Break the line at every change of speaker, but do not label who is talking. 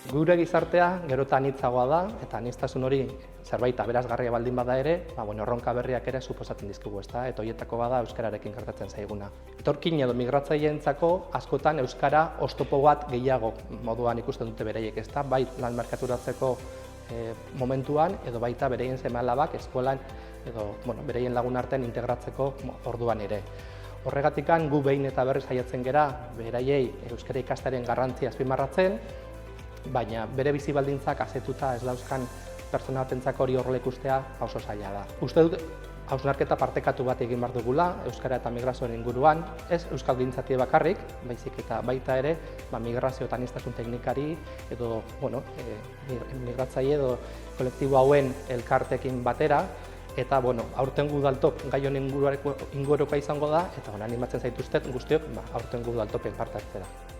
Gure gizartea gero eta anitzagoa da, eta aniztasun hori zerbait aberasgarria baldin bada ere, erronka berriak ere suposatzen dizkigu, ezta? Eta horietako bada euskararekin gertatzen zaiguna. Etorkin edo migratzaileentzako askotan euskara oztopo bat gehiago moduan ikusten dute beraiek, ezta? Bai lan merkaturatzeko momentuan edo baita bereien seme-alabak eskolan edo bereien lagun artean integratzeko orduan ere. Horregatikan gu behin eta berriz saiatzen gera beraiei euskara ikastearen garrantzia azpimarratzen, baina bere bizi baldintzak asetuta ez dauzkan pertsona batentzako hori horrela ikustea oso zaila da. Uste dut hausnarketa partekatu bat egin behar dugula euskara eta migrazioaren inguruan, ez euskalgintzatik bakarrik, baizik eta baita ere migrazio eta aniztasun teknikari edo migratzaile edo kolektibo hauen elkartekin batera, eta aurten Udaltop gai honen ingurukoa izango da, eta animatzen zaituztet guztiok aurten Udaltopen parte hartzera.